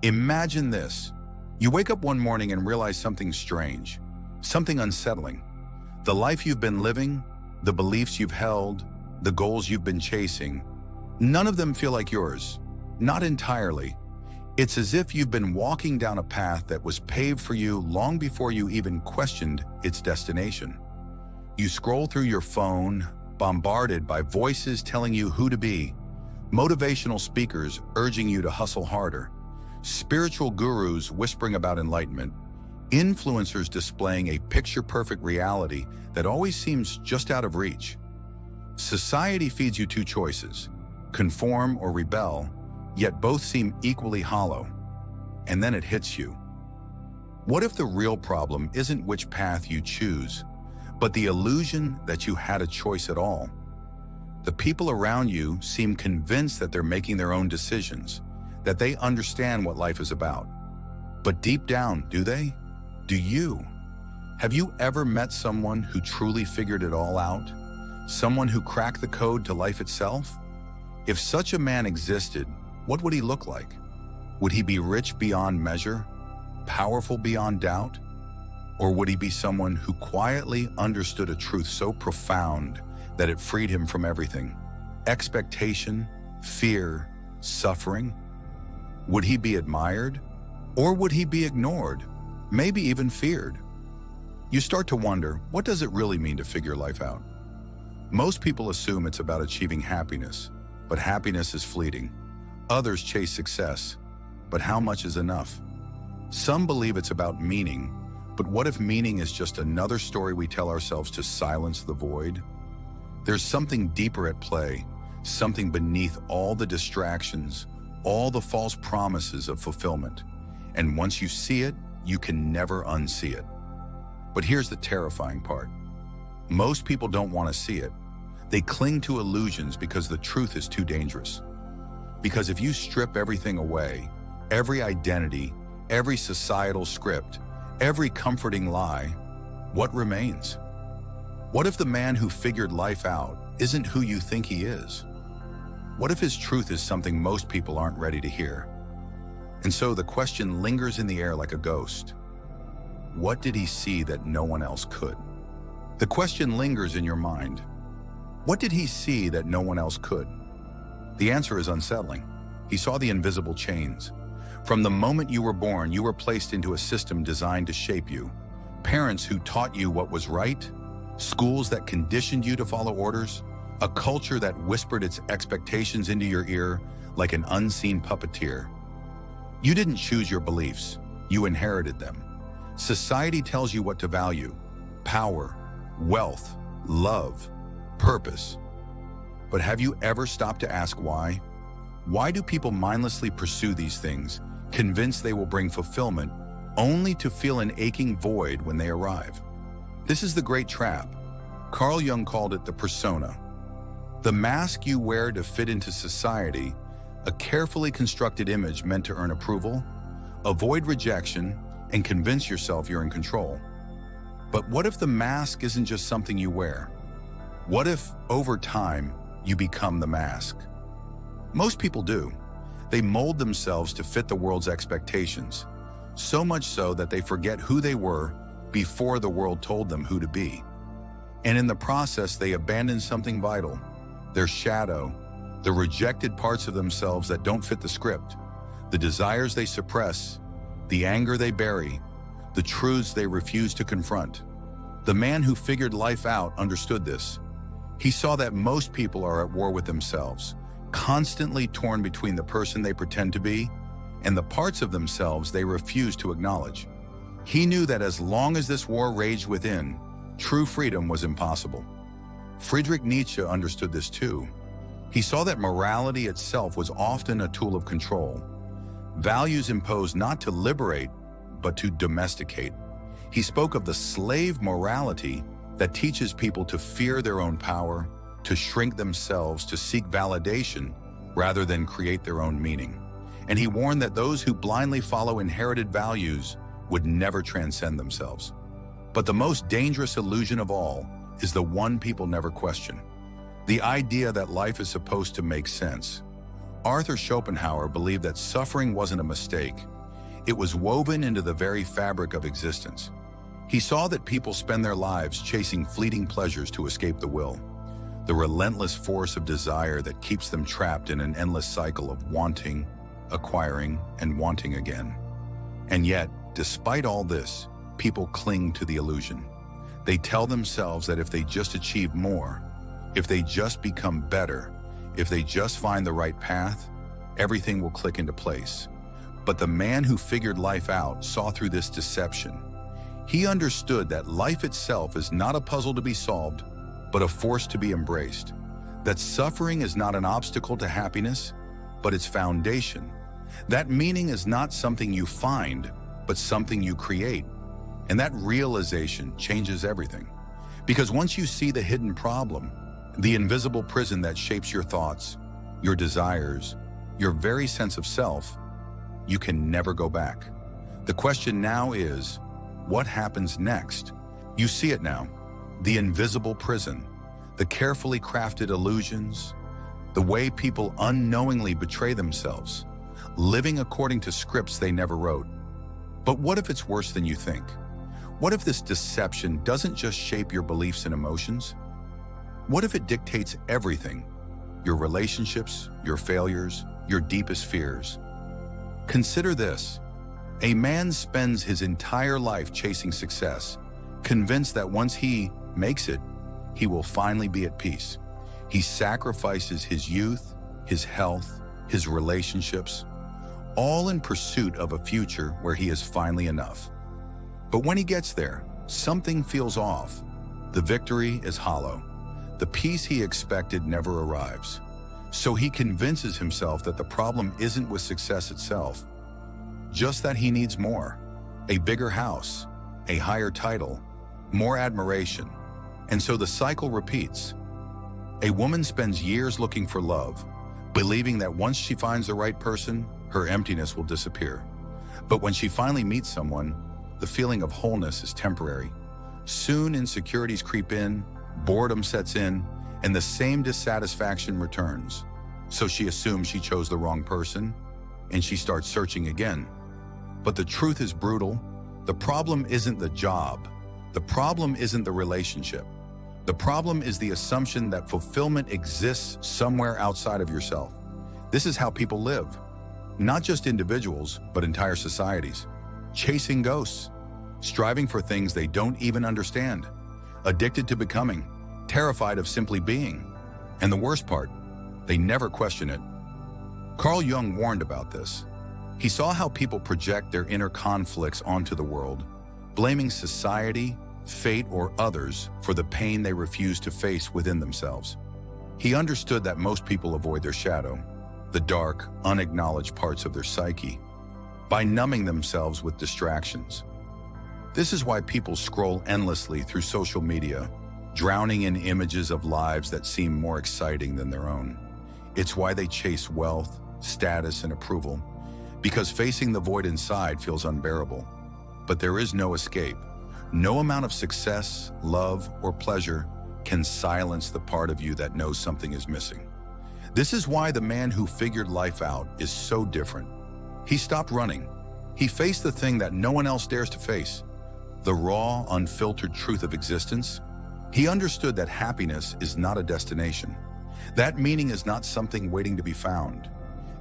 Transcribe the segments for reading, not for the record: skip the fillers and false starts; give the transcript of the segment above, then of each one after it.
Imagine this. You wake up one morning and realize something strange, something unsettling. The life you've been living, the beliefs you've held, the goals you've been chasing, none of them feel like yours. Not entirely. It's as if you've been walking down a path that was paved for you long before you even questioned its destination. You scroll through your phone, bombarded by voices telling you who to be, motivational speakers urging you to hustle harder, spiritual gurus whispering about enlightenment, influencers displaying a picture-perfect reality that always seems just out of reach. Society feeds you two choices: conform or rebel, yet both seem equally hollow. And then it hits you. What if the real problem isn't which path you choose, but the illusion that you had a choice at all? The people around you seem convinced that they're making their own decisions, that they understand what life is about. But deep down, do they? Do you? Have you ever met someone who truly figured it all out? Someone who cracked the code to life itself? If such a man existed, what would he look like? Would he be rich beyond measure, powerful beyond doubt? Or would he be someone who quietly understood a truth so profound that it freed him from everything? Expectation, fear, suffering? Would he be admired? Or would he be ignored, maybe even feared? You start to wonder, what does it really mean to figure life out? Most people assume it's about achieving happiness, but happiness is fleeting. Others chase success, but how much is enough? Some believe it's about meaning, but what if meaning is just another story we tell ourselves to silence the void? There's something deeper at play, something beneath all the distractions, all the false promises of fulfillment. And once you see it, you can never unsee it. But here's the terrifying part. Most people don't want to see it. They cling to illusions because the truth is too dangerous. Because if you strip everything away, every identity, every societal script, every comforting lie, what remains? What if the man who figured life out isn't who you think he is? What if his truth is something most people aren't ready to hear? And so the question lingers in the air like a ghost. What did he see that no one else could? The question lingers in your mind. What did he see that no one else could? The answer is unsettling. He saw the invisible chains. From the moment you were born, you were placed into a system designed to shape you. Parents who taught you what was right, schools that conditioned you to follow orders, a culture that whispered its expectations into your ear like an unseen puppeteer. You didn't choose your beliefs, you inherited them. Society tells you what to value: power, wealth, love, purpose. But have you ever stopped to ask why? Why do people mindlessly pursue these things, convinced they will bring fulfillment, only to feel an aching void when they arrive? This is the great trap. Carl Jung called it the persona. The mask you wear to fit into society, a carefully constructed image meant to earn approval, avoid rejection, and convince yourself you're in control. But what if the mask isn't just something you wear? What if, over time, you become the mask? Most people do. They mold themselves to fit the world's expectations, so much so that they forget who they were before the world told them who to be. And in the process, they abandon something vital: their shadow, the rejected parts of themselves that don't fit the script, the desires they suppress, the anger they bury, the truths they refuse to confront. The man who figured life out understood this. He saw that most people are at war with themselves, constantly torn between the person they pretend to be and the parts of themselves they refuse to acknowledge. He knew that as long as this war raged within, true freedom was impossible. Friedrich Nietzsche understood this too. He saw that morality itself was often a tool of control. Values imposed not to liberate, but to domesticate. He spoke of the slave morality that teaches people to fear their own power, to shrink themselves, to seek validation, rather than create their own meaning. And he warned that those who blindly follow inherited values would never transcend themselves. But the most dangerous illusion of all is the one people never question: the idea that life is supposed to make sense. Arthur Schopenhauer believed that suffering wasn't a mistake. It was woven into the very fabric of existence. He saw that people spend their lives chasing fleeting pleasures to escape the will, the relentless force of desire that keeps them trapped in an endless cycle of wanting, acquiring, and wanting again. And yet, despite all this, people cling to the illusion. They tell themselves that if they just achieve more, if they just become better, if they just find the right path, everything will click into place. But the man who figured life out saw through this deception. He understood that life itself is not a puzzle to be solved, but a force to be embraced. That suffering is not an obstacle to happiness, but its foundation. That meaning is not something you find, but something you create. And that realization changes everything. Because once you see the hidden problem, the invisible prison that shapes your thoughts, your desires, your very sense of self, you can never go back. The question now is, what happens next? You see it now, the invisible prison, the carefully crafted illusions, the way people unknowingly betray themselves, living according to scripts they never wrote. But what if it's worse than you think? What if this deception doesn't just shape your beliefs and emotions? What if it dictates everything? Your relationships, your failures, your deepest fears. Consider this. A man spends his entire life chasing success, convinced that once he makes it, he will finally be at peace. He sacrifices his youth, his health, his relationships, all in pursuit of a future where he is finally enough. But when he gets there, something feels off. The victory is hollow. The peace he expected never arrives. So he convinces himself that the problem isn't with success itself, just that he needs more. A bigger house, a higher title, more admiration. And so the cycle repeats. A woman spends years looking for love, believing that once she finds the right person, her emptiness will disappear. But when she finally meets someone, the feeling of wholeness is temporary. Soon insecurities creep in, boredom sets in, and the same dissatisfaction returns. So she assumes she chose the wrong person, and she starts searching again. But the truth is brutal. The problem isn't the job. The problem isn't the relationship. The problem is the assumption that fulfillment exists somewhere outside of yourself. This is how people live. Not just individuals, but entire societies. Chasing ghosts, striving for things they don't even understand, addicted to becoming, terrified of simply being. And the worst part, they never question it. Carl Jung warned about this. He saw how people project their inner conflicts onto the world, blaming society, fate, or others for the pain they refuse to face within themselves. He understood that most people avoid their shadow, the dark, unacknowledged parts of their psyche, by numbing themselves with distractions. This is why people scroll endlessly through social media, drowning in images of lives that seem more exciting than their own. It's why they chase wealth, status, and approval, because facing the void inside feels unbearable. But there is no escape. No amount of success, love, or pleasure can silence the part of you that knows something is missing. This is why the man who figured life out is so different. He stopped running. He faced the thing that no one else dares to face, the raw, unfiltered truth of existence. He understood that happiness is not a destination. That meaning is not something waiting to be found.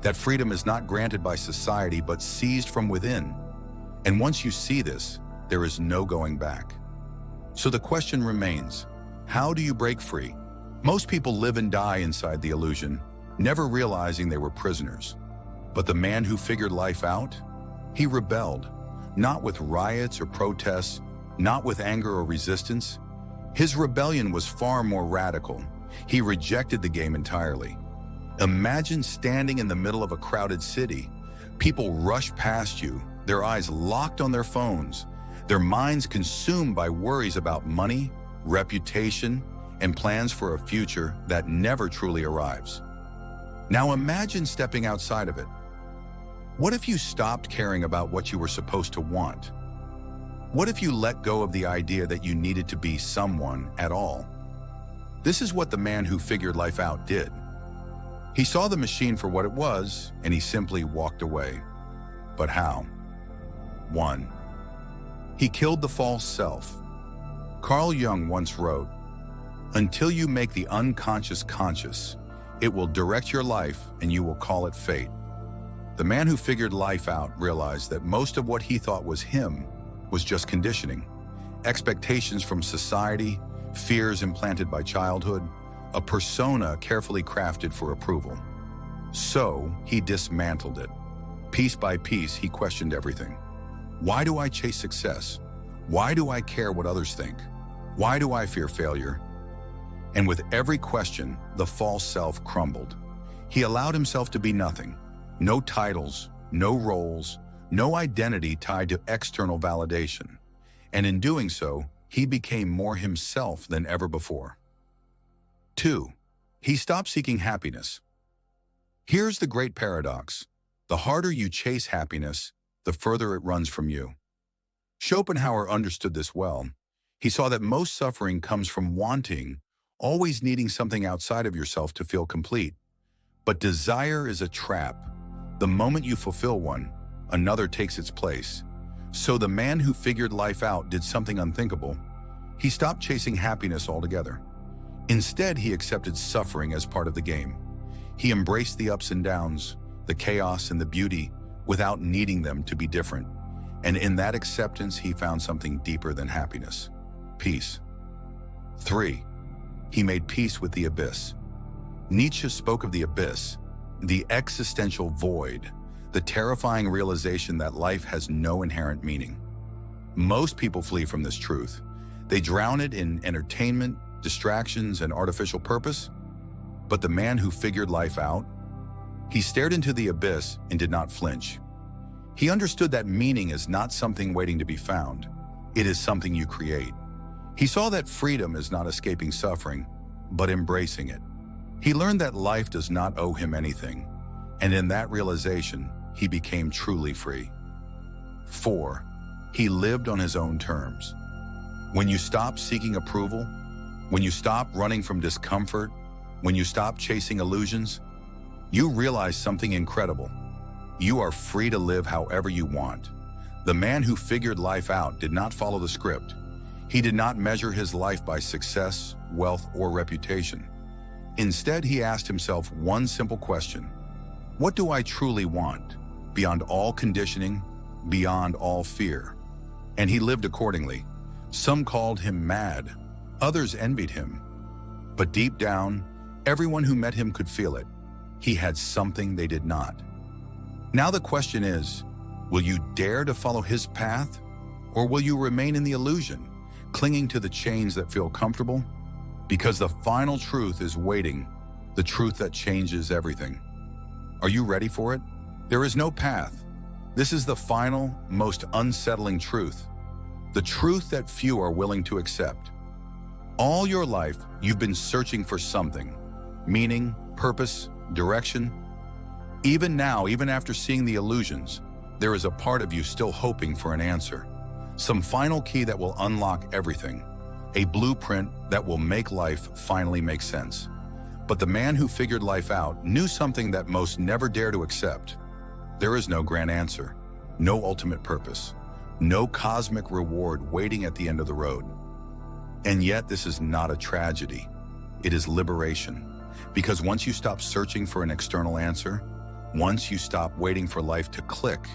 That freedom is not granted by society, but seized from within. And once you see this, there is no going back. So the question remains, how do you break free? Most people live and die inside the illusion, never realizing they were prisoners. But the man who figured life out, he rebelled, not with riots or protests, not with anger or resistance. His rebellion was far more radical. He rejected the game entirely. Imagine standing in the middle of a crowded city. People rush past you, their eyes locked on their phones, their minds consumed by worries about money, reputation, and plans for a future that never truly arrives. Now imagine stepping outside of it. What if you stopped caring about what you were supposed to want? What if you let go of the idea that you needed to be someone at all? This is what the man who figured life out did. He saw the machine for what it was, and he simply walked away. But how? 1. He killed the false self. Carl Jung once wrote, "Until you make the unconscious conscious, it will direct your life and you will call it fate." The man who figured life out realized that most of what he thought was him was just conditioning, expectations from society, fears implanted by childhood, a persona carefully crafted for approval. So he dismantled it. Piece by piece, he questioned everything. Why do I chase success? Why do I care what others think? Why do I fear failure? And with every question, the false self crumbled. He allowed himself to be nothing. No titles, no roles, no identity tied to external validation. And in doing so, he became more himself than ever before. 2. He stopped seeking happiness. Here's the great paradox. The harder you chase happiness, the further it runs from you. Schopenhauer understood this well. He saw that most suffering comes from wanting, always needing something outside of yourself to feel complete. But desire is a trap. The moment you fulfill one, another takes its place. So the man who figured life out did something unthinkable. He stopped chasing happiness altogether. Instead, he accepted suffering as part of the game. He embraced the ups and downs, the chaos and the beauty, without needing them to be different. And in that acceptance, he found something deeper than happiness: peace. 3. He made peace with the abyss. Nietzsche spoke of the abyss, the existential void, the terrifying realization that life has no inherent meaning. Most people flee from this truth. They drown it in entertainment, distractions, and artificial purpose. But the man who figured life out, he stared into the abyss and did not flinch. He understood that meaning is not something waiting to be found. It is something you create. He saw that freedom is not escaping suffering, but embracing it. He learned that life does not owe him anything, and in that realization, he became truly free. 4. He lived on his own terms. When you stop seeking approval, when you stop running from discomfort, when you stop chasing illusions, you realize something incredible. You are free to live however you want. The man who figured life out did not follow the script. He did not measure his life by success, wealth, or reputation. Instead, he asked himself one simple question: what do I truly want, beyond all conditioning, beyond all fear? And he lived accordingly. Some called him mad, others envied him. But deep down, everyone who met him could feel it. He had something they did not. Now the question is, will you dare to follow his path, or will you remain in the illusion, clinging to the chains that feel comfortable? Because the final truth is waiting, the truth that changes everything. Are you ready for it? There is no path. This is the final, most unsettling truth. The truth that few are willing to accept. All your life, you've been searching for something: meaning, purpose, direction. Even now, even after seeing the illusions, there is a part of you still hoping for an answer. Some final key that will unlock everything. A blueprint that will make life finally make sense. But the man who figured life out knew something that most never dare to accept. There is no grand answer, no ultimate purpose, no cosmic reward waiting at the end of the road. And yet this is not a tragedy. It is liberation. Because once you stop searching for an external answer, once you stop waiting for life to click,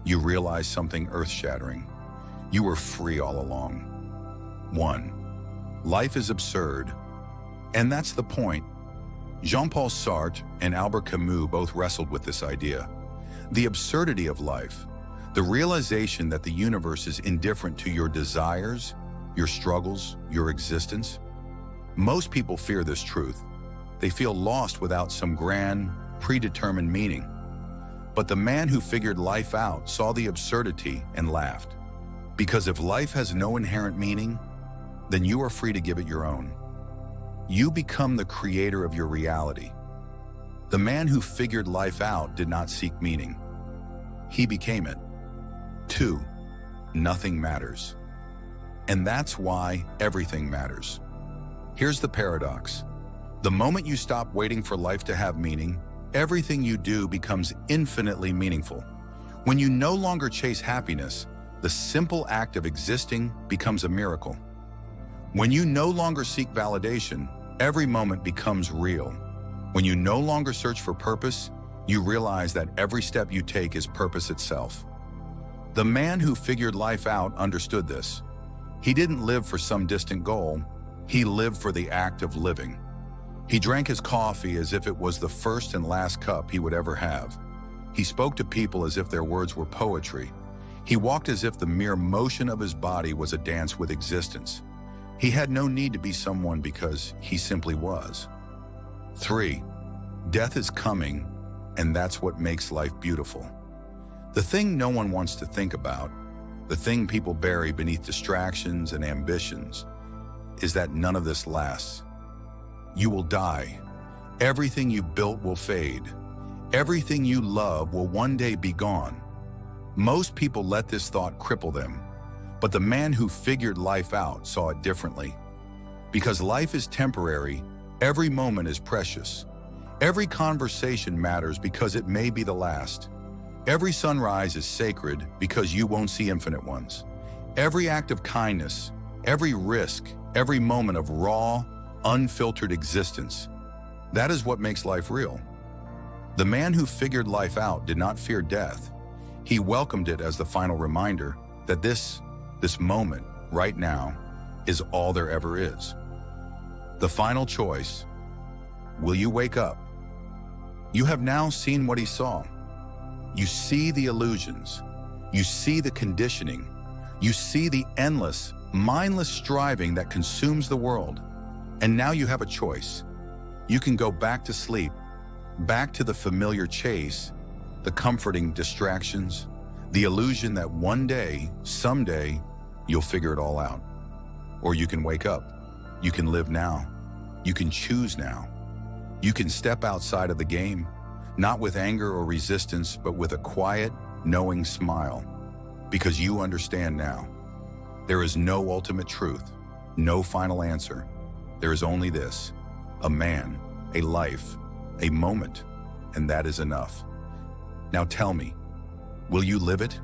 you realize something earth-shattering. You were free all along. 1. Life is absurd. And that's the point. Jean-Paul Sartre and Albert Camus both wrestled with this idea. The absurdity of life, the realization that the universe is indifferent to your desires, your struggles, your existence. Most people fear this truth. They feel lost without some grand, predetermined meaning. But the man who figured life out saw the absurdity and laughed. Because if life has no inherent meaning, then you are free to give it your own. You become the creator of your reality. The man who figured life out did not seek meaning. He became it. 2. Nothing matters. And that's why everything matters. Here's the paradox. The moment you stop waiting for life to have meaning, everything you do becomes infinitely meaningful. When you no longer chase happiness, the simple act of existing becomes a miracle. When you no longer seek validation, every moment becomes real. When you no longer search for purpose, you realize that every step you take is purpose itself. The man who figured life out understood this. He didn't live for some distant goal, he lived for the act of living. He drank his coffee as if it was the first and last cup he would ever have. He spoke to people as if their words were poetry. He walked as if the mere motion of his body was a dance with existence. He had no need to be someone because he simply was. 3. Death is coming, and that's what makes life beautiful. The thing no one wants to think about, the thing people bury beneath distractions and ambitions, is that none of this lasts. You will die. Everything you built will fade. Everything you love will one day be gone. Most people let this thought cripple them, but the man who figured life out saw it differently. Because life is temporary, every moment is precious. Every conversation matters because it may be the last. Every sunrise is sacred because you won't see infinite ones. Every act of kindness, every risk, every moment of raw, unfiltered existence. That is what makes life real. The man who figured life out did not fear death. He welcomed it as the final reminder that this moment, right now, is all there ever is. The final choice: will you wake up? You have now seen what he saw. You see the illusions. You see the conditioning. You see the endless, mindless striving that consumes the world. And now you have a choice. You can go back to sleep, back to the familiar chase, the comforting distractions, the illusion that one day, someday, you'll figure it all out. Or you can wake up. You can live now. You can choose now. You can step outside of the game, not with anger or resistance, but with a quiet, knowing smile. Because you understand now. There is no ultimate truth, no final answer. There is only this: a man, a life, a moment, and that is enough. Now tell me, will you live it?